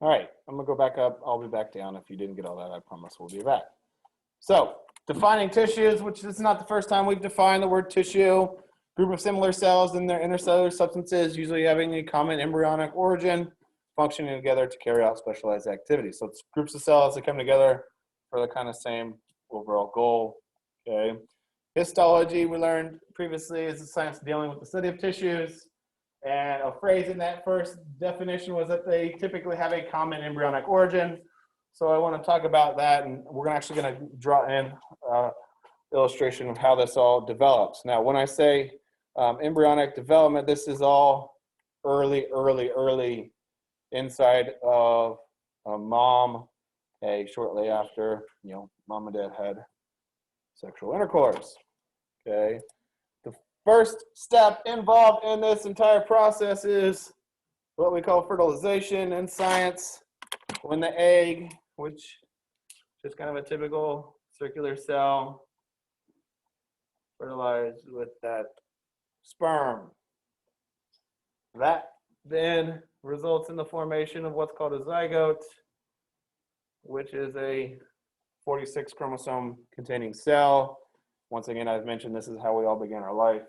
All right, I'm gonna go back up. I'll be back down. If you didn't get all that, I promise we'll be back. So defining tissues, which is not the first time we've defined the word tissue. Group of similar cells and their intercellular substances, usually having a common embryonic origin, functioning together to carry out specialized activities. So it's groups of cells that come together for the kind of same overall goal. Okay. Histology, we learned previously, is the science dealing with the study of tissues. And a phrase in that first definition was that they typically have a common embryonic origin. So I want to talk about that, and we're actually going to draw in illustration of how this all develops. Now, when I say embryonic development, this is all early inside of a mom, shortly after, mom and dad had sexual intercourse. Okay. The first step involved in this entire process is what we call fertilization in science, when the egg, which is just kind of a typical circular cell, fertilized with that sperm. That then results in the formation of what's called a zygote, which is a 46 chromosome containing cell. Once again, I've mentioned this is how we all began our life,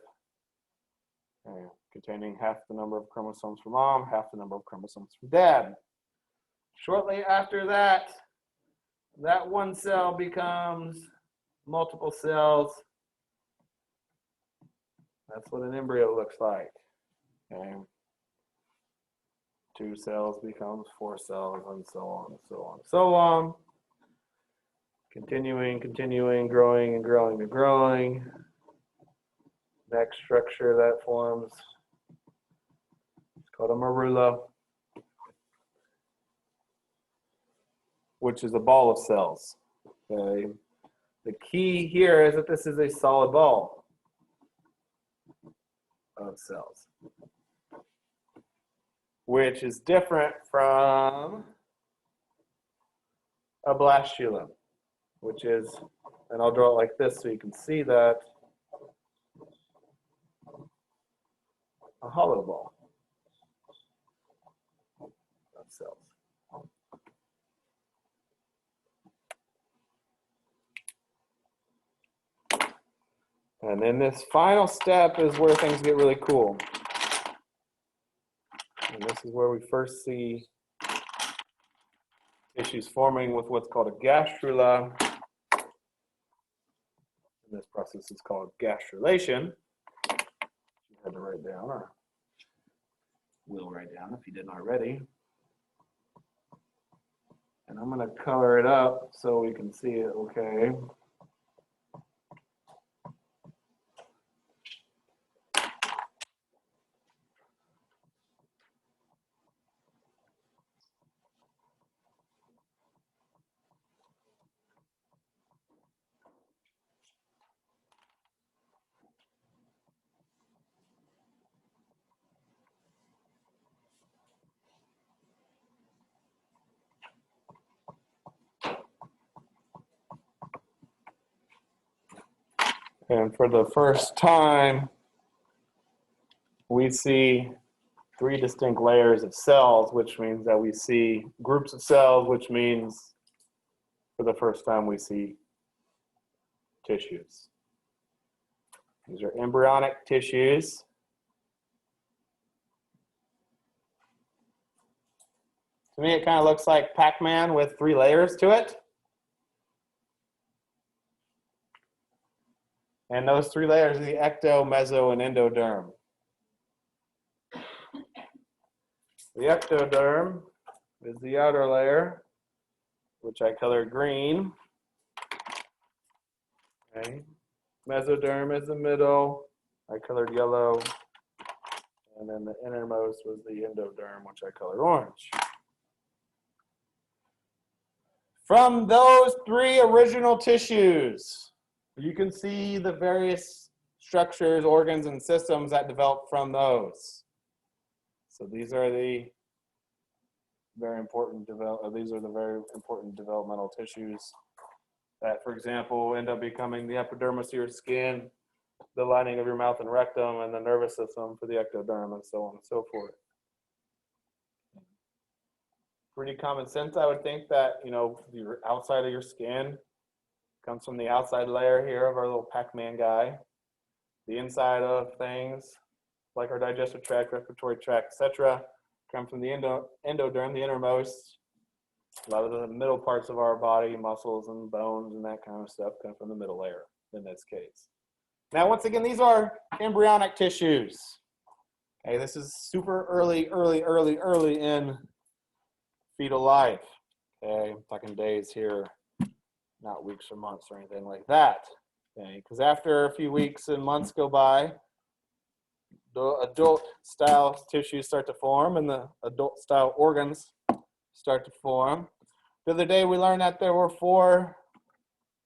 containing half the number of chromosomes from mom, half the number of chromosomes from dad. Shortly after that, that one cell becomes multiple cells. That's what an embryo looks like. Okay. 2 cells becomes 4 cells, and so on, and so on, and so on. Continuing, growing and growing and growing. Next structure that forms, it's called a morula, which is a ball of cells. Okay. The key here is that this is a solid ball of cells, which is different from a blastula, which is, and I'll draw it like this so you can see that, a hollow ball of cells. And then this final step is where things get really cool. And this is where we first see tissues forming with what's called a gastrula. And this process is called gastrulation. You had to write down, or will write down if you didn't already. And I'm going to color it up so we can see it okay. And for the first time, we see 3 distinct layers of cells, which means that we see groups of cells, which means for the first time we see tissues. These are embryonic tissues. To me, it kind of looks like Pac-Man with 3 layers to it. And those 3 layers are the ecto, meso, and endoderm. The ectoderm is the outer layer, which I colored green. Okay. Mesoderm is the middle, I colored yellow. And then the innermost was the endoderm, which I colored orange. From those 3 original tissues, you can see the various structures, organs, and systems that develop from those. So these are the very important developmental tissues that, for example, end up becoming the epidermis of your skin, the lining of your mouth and rectum, and the nervous system for the ectoderm, and so on and so forth. pretty common sense. I would think that, your outside of your skin comes from the outside layer here of our little Pac-Man guy. The inside of things, like our digestive tract, respiratory tract, etc., come from the endoderm, the innermost. A lot of the middle parts of our body, muscles and bones and that kind of stuff, come from the middle layer in this case. Now, once again, these are embryonic tissues. Okay, this is super early in fetal life. Okay, I'm talking days here, not weeks or months or anything like that. Okay, because after a few weeks and months go by, the adult style tissues start to form and the adult style organs start to form. The other day we learned that there were 4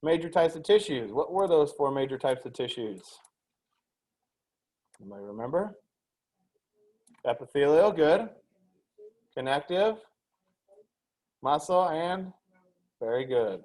major types of tissues. What were those 4 major types of tissues? Anybody remember? Epithelial, good. Connective, muscle, and very good.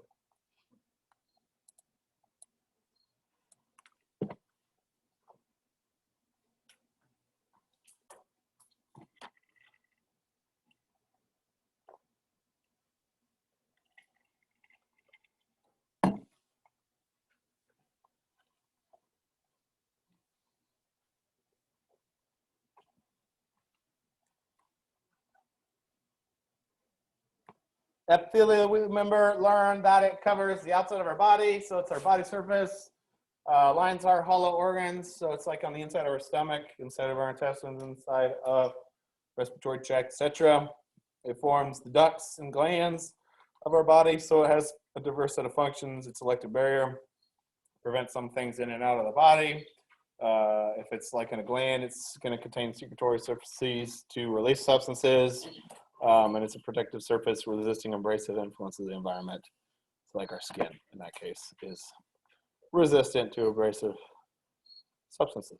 Epithelial, we learned that it covers the outside of our body, so it's our body surface. Lines our hollow organs, so it's like on the inside of our stomach, inside of our intestines, inside of respiratory tract, etc. It forms the ducts and glands of our body, so it has a diverse set of functions. It's a selective barrier, prevents some things in and out of the body. If it's like in a gland, it's going to contain secretory surfaces to release substances. And it's a protective surface resisting abrasive influences of the environment. So like our skin, in that case, is resistant to abrasive substances.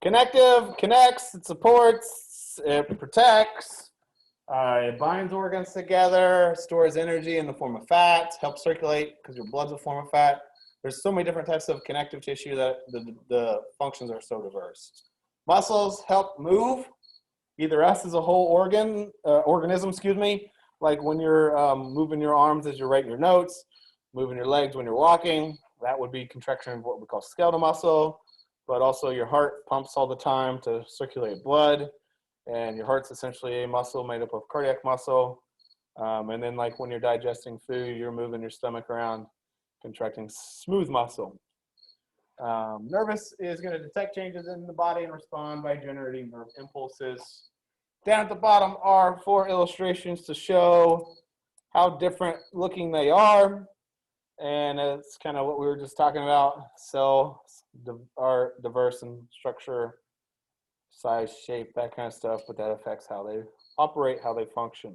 Connective, connects, it supports, it protects, it binds organs together, stores energy in the form of fat, helps circulate because your blood's a form of fat. There's so many different types of connective tissue that the functions are so diverse. Muscles help move. Either us as a whole organism, like when you're moving your arms as you're writing your notes, moving your legs when you're walking, that would be contraction of what we call skeletal muscle, but also your heart pumps all the time to circulate blood, and your heart's essentially a muscle made up of cardiac muscle, and then like when you're digesting food, you're moving your stomach around, contracting smooth muscle. Nervous is going to detect changes in the body and respond by generating nerve impulses. Down at the bottom are 4 illustrations to show how different looking they are. And it's kind of what we were just talking about. Cells are diverse in structure, size, shape, that kind of stuff, but that affects how they operate, how they function.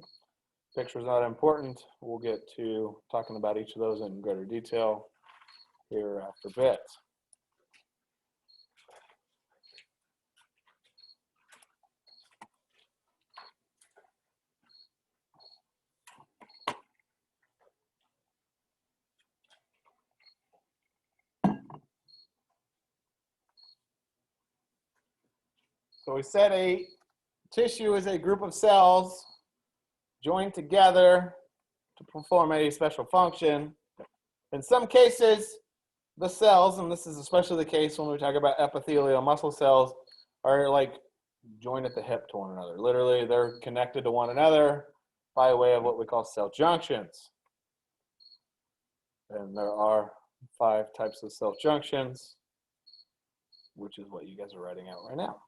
Picture's not important. We'll get to talking about each of those in greater detail here after a bit. So we said a tissue is a group of cells joined together to perform a special function. In some cases, the cells, and this is especially the case when we talk about epithelial muscle cells, are like joined at the hip to one another. Literally, they're connected to one another by way of what we call cell junctions. And there are 5 types of cell junctions, which is what you guys are writing out right now.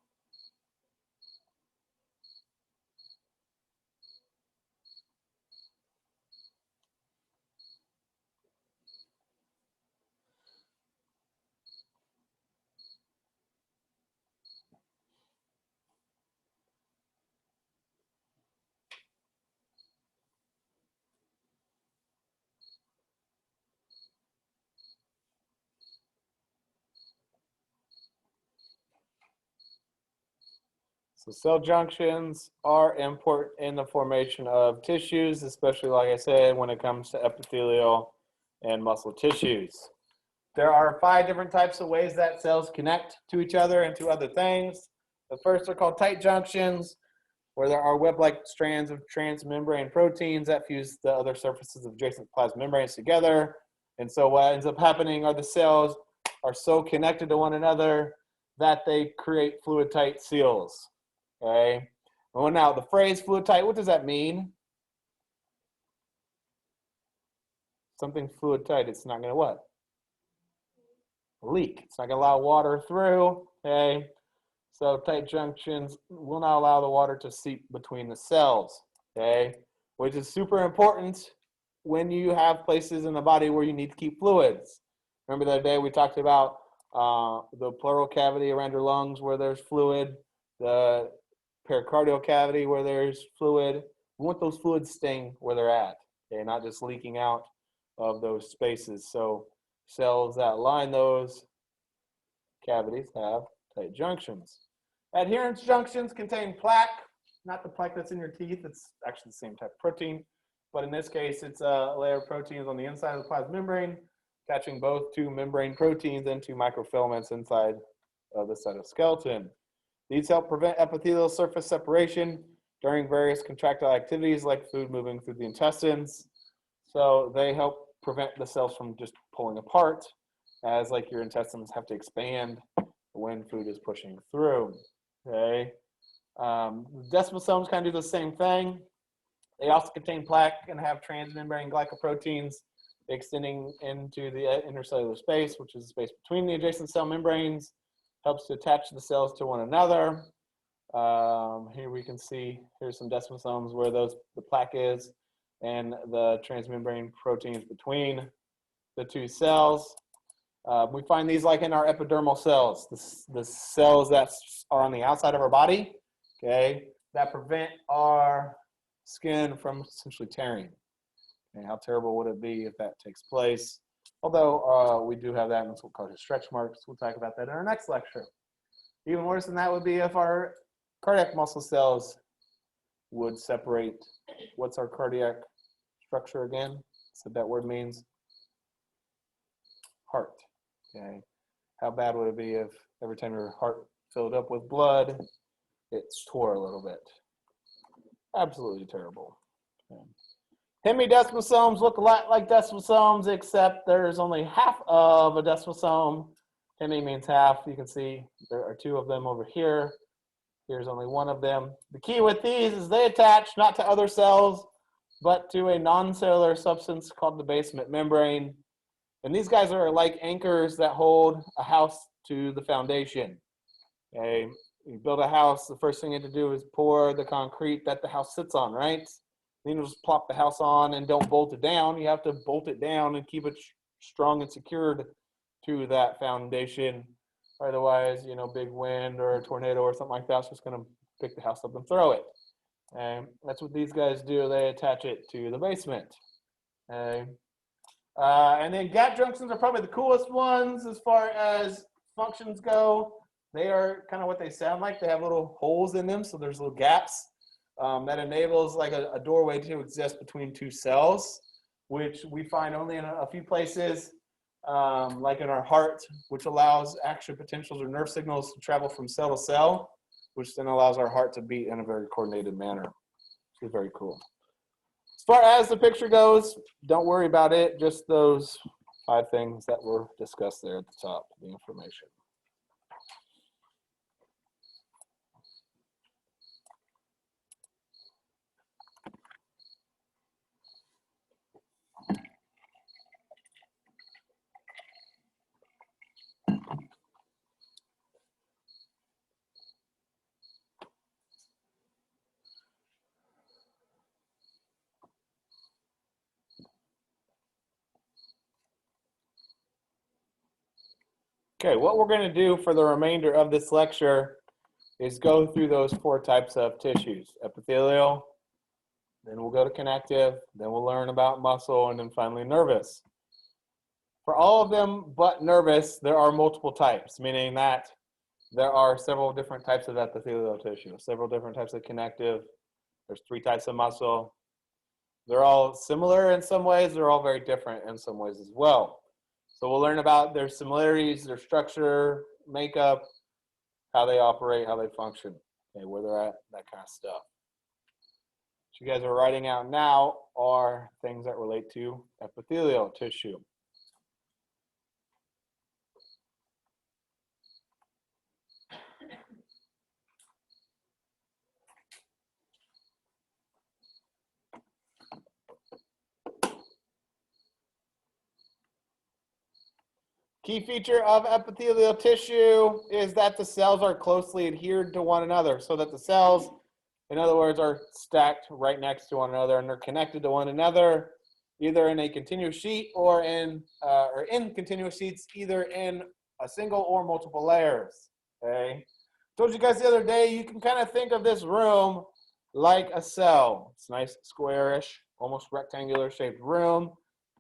So cell junctions are important in the formation of tissues, especially, like I said, when it comes to epithelial and muscle tissues. There are 5 different types of ways that cells connect to each other and to other things. The first are called tight junctions. where there are web-like strands of transmembrane proteins that fuse the other surfaces of adjacent plasma membranes together. And so what ends up happening are the cells are so connected to one another that they create fluid-tight seals, okay? Well, now the phrase fluid-tight, what does that mean? Something fluid-tight, it's not gonna what? Leak. It's not gonna allow water through, okay? So tight junctions will not allow the water to seep between the cells, okay? Which is super important when you have places in the body where you need to keep fluids. Remember the other day we talked about the pleural cavity around your lungs where there's fluid, the pericardial cavity where there's fluid. We want those fluids staying where they're at, okay? Not just leaking out of those spaces. So cells that line those cavities have tight junctions. Adherence junctions contain plaque, not the plaque that's in your teeth. It's actually the same type of protein, but in this case, it's a layer of proteins on the inside of the plasma membrane, catching both two membrane proteins and two microfilaments inside of the cytoskeleton. These help prevent epithelial surface separation during various contractile activities like food moving through the intestines. So they help prevent the cells from just pulling apart, as like your intestines have to expand when food is pushing through, okay? Desmosomes kind of do the same thing. They also contain plaque and have transmembrane glycoproteins extending into the intercellular space, which is the space between the adjacent cell membranes, helps to attach the cells to one another. Here we can see, here's some desmosomes where the plaque is and the transmembrane proteins between the two cells. We find these like in our epidermal cells, the cells that are on the outside of our body, okay, that prevent our skin from essentially tearing. Okay, how terrible would it be if that takes place? Although we do have that, and it's what called stretch marks. We'll talk about that in our next lecture. Even worse than that would be if our cardiac muscle cells would separate. What's our cardiac structure again? So that word means heart. Okay, how bad would it be if every time your heart filled up with blood, it tore a little bit? Absolutely terrible. Okay. Hemidesmosomes look a lot like desmosomes, except there's only half of a desmosome. Hemi means half. You can see there are two of them over here. Here's only one of them. The key with these is they attach not to other cells, but to a non-cellular substance called the basement membrane. And these guys are like anchors that hold a house to the foundation. Okay, you build a house, the first thing you have to do is pour the concrete that the house sits on, right? Then you just plop the house on and don't bolt it down. You have to bolt it down and keep it strong and secured to that foundation. Otherwise, you know, big wind or a tornado or something like that's just going to pick the house up and throw it. And that's what these guys do. They attach it to the basement. Okay. And then gap junctions are probably the coolest ones as far as functions go. They are kind of what they sound like. They have little holes in them, so there's little gaps that enables like a doorway to exist between two cells, which we find only in a few places, like in our heart, which allows action potentials or nerve signals to travel from cell to cell, which then allows our heart to beat in a very coordinated manner. It's very cool. As far as the picture goes, don't worry about it. Just those 5 things that were discussed there at the top, the information. Okay, what we're going to do for the remainder of this lecture is go through those 4 types of tissues: epithelial, then we'll go to connective, then we'll learn about muscle, and then finally nervous. For all of them but nervous, there are multiple types, meaning that there are several different types of epithelial tissue, several different types of connective. There's 3 types of muscle. They're all similar in some ways. They're all very different in some ways as well. So we'll learn about their similarities, their structure, makeup, how they operate, how they function, okay, where they're at, that kind of stuff. you guys are writing out now are things that relate to epithelial tissue. Key feature of epithelial tissue is that the cells are closely adhered to one another, so that the cells, in other words, are stacked right next to one another and they're connected to one another, either in a continuous sheet or in continuous sheets, either in a single or multiple layers. Okay. Told you guys the other day, you can kind of think of this room like a cell. It's nice, squarish, almost rectangular shaped room.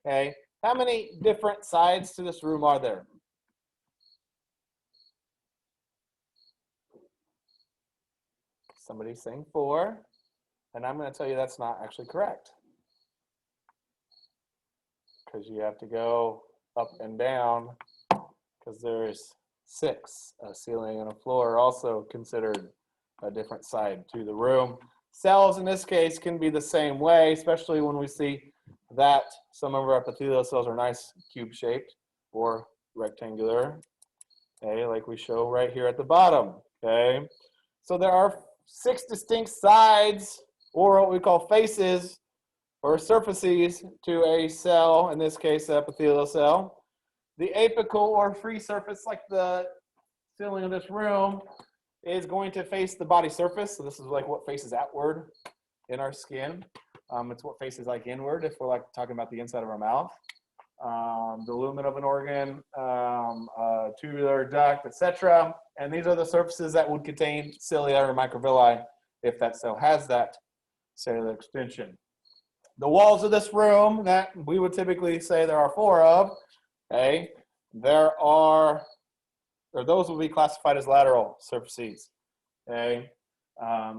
Okay. How many different sides to this room are there? Somebody's saying 4, and I'm going to tell you that's not actually correct, because you have to go up and down, because there's 6. A ceiling and a floor are also considered a different side to the room. Cells in this case can be the same way, especially when we see that some of our epithelial cells are nice cube shaped or rectangular, okay, like we show right here at the bottom. Okay, so there are 6 distinct sides, or what we call faces or surfaces to a cell, in this case the epithelial cell. The apical or free surface, like the ceiling of this room, is going to face the body surface. So this is like what faces outward in our skin. It's what faces like inward if we're like talking about the inside of our mouth. The lumen of an organ, tubular duct, etc. And these are the surfaces that would contain cilia or microvilli if that cell has that cellular extension. The walls of this room that we would typically say there are 4 of, okay, those will be classified as lateral surfaces, okay.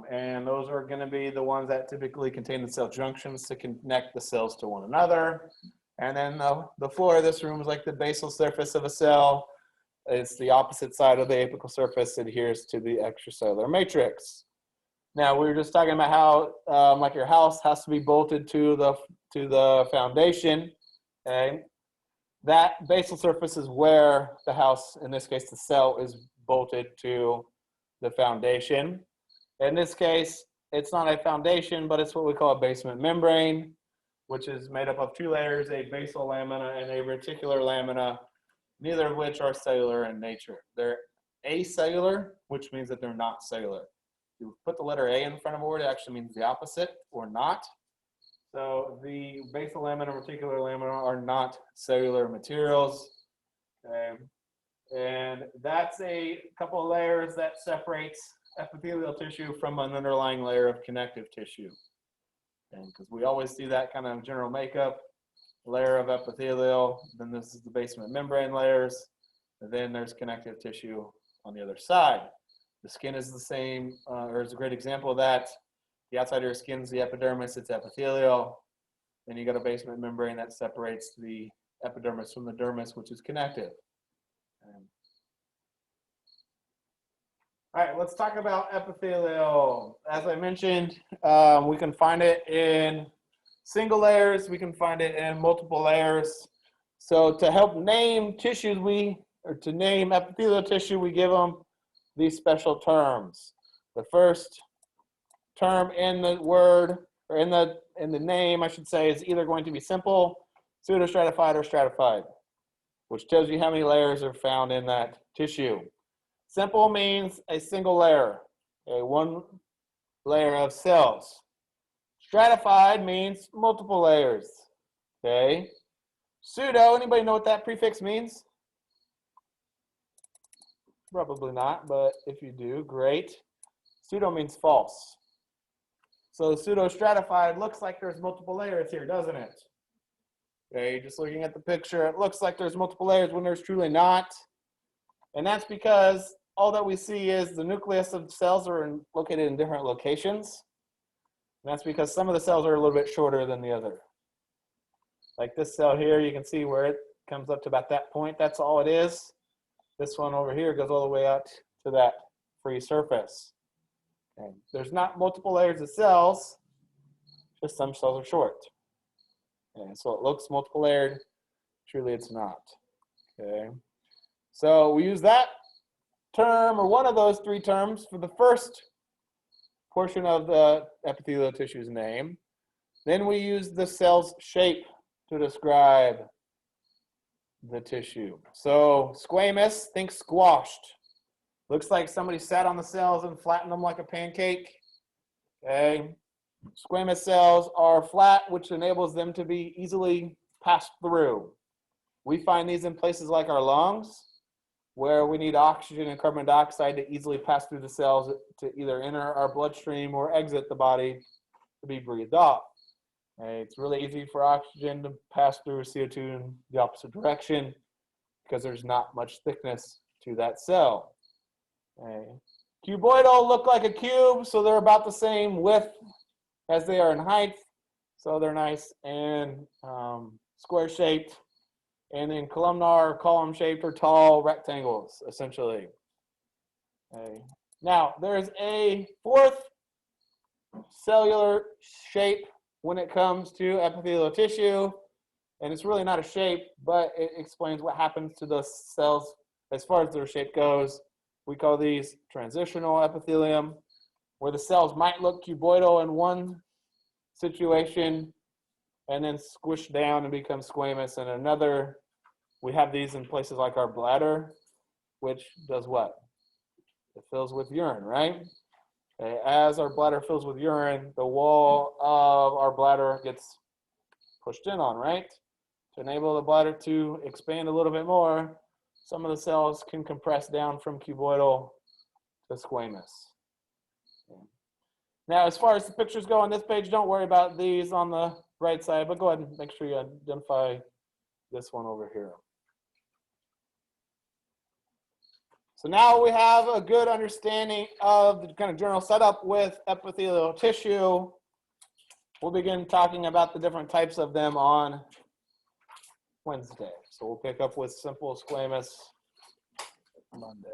And those are going to be the ones that typically contain the cell junctions to connect the cells to one another. And then the floor of this room is like the basal surface of a cell. It's the opposite side of the apical surface. It adheres to the extracellular matrix. Now, we were just talking about how, like your house has to be bolted to the foundation. Okay, that basal surface is where the house, in this case, the cell, is bolted to the foundation. In this case, it's not a foundation, but it's what we call a basement membrane, which is made up of 2 layers, a basal lamina and a reticular lamina, neither of which are cellular in nature. They're acellular, which means that they're not cellular. If you put the letter A in front of a word, it actually means the opposite, or not. So the basal lamina and reticular lamina are not cellular materials. Okay. And that's a couple of layers that separates epithelial tissue from an underlying layer of connective tissue. Because we always see that kind of general makeup, layer of epithelial, then this is the basement membrane layers, and then there's connective tissue on the other side. The skin is the same, or is a great example of that. The outside of your skin is the epidermis, it's epithelial. Then you got a basement membrane that separates the epidermis from the dermis, which is connective. All right, let's talk about epithelial. As I mentioned, we can find it in single layers. We can find it in multiple layers. So to help name tissues, to name epithelial tissue, we give them these special terms. The first term in the word, or in the name, I should say, is either going to be simple, pseudostratified, or stratified, which tells you how many layers are found in that tissue. Simple means a single layer, okay, 1 layer of cells. Stratified means multiple layers, okay. Pseudo, anybody know what that prefix means? Probably not, but if you do, great. Pseudo means false. So pseudo-stratified looks like there's multiple layers here, doesn't it? Okay, just looking at the picture, it looks like there's multiple layers when there's truly not. And that's because all that we see is the nucleus of cells are located in different locations. And that's because some of the cells are a little bit shorter than the other. Like this cell here, you can see where it comes up to about that point. That's all it is. This one over here goes all the way out to that free surface. Okay. There's not multiple layers of cells, Just some cells are short. And so it looks multiple layered. Truly, it's not. Okay. So we use that term, or one of those three terms, for the first portion of the epithelial tissue's name. Then we use the cell's shape to describe the tissue. So squamous, think squashed. Looks like somebody sat on the cells and flattened them like a pancake. Okay. Squamous cells are flat, which enables them to be easily passed through. We find these in places like our lungs, where we need oxygen and carbon dioxide to easily pass through the cells to either enter our bloodstream or exit the body to be breathed off. Okay. It's really easy for oxygen to pass through CO2 in the opposite direction because there's not much thickness to that cell. Okay. Cuboidal look like a cube, so they're about the same width as they are in height, so they're nice and square shaped. And then columnar, column shaped, or tall rectangles, essentially. Okay. Now, there's a fourth cellular shape when it comes to epithelial tissue, and it's really not a shape, but it explains what happens to the cells as far as their shape goes. We call these transitional epithelium, where the cells might look cuboidal in one situation and then squish down and become squamous in another. We have these in places like our bladder, which does what? It fills with urine, right? Okay. As our bladder fills with urine, the wall of our bladder gets pushed in on, right? To enable the bladder to expand a little bit more, some of the cells can compress down from cuboidal to squamous. Okay. Now, as far as the pictures go on this page, don't worry about these on the right side, but go ahead and make sure you identify this one over here. So now we have a good understanding of the kind of general setup with epithelial tissue. We'll begin talking about the different types of them on Wednesday. So we'll pick up with simple squamous Monday.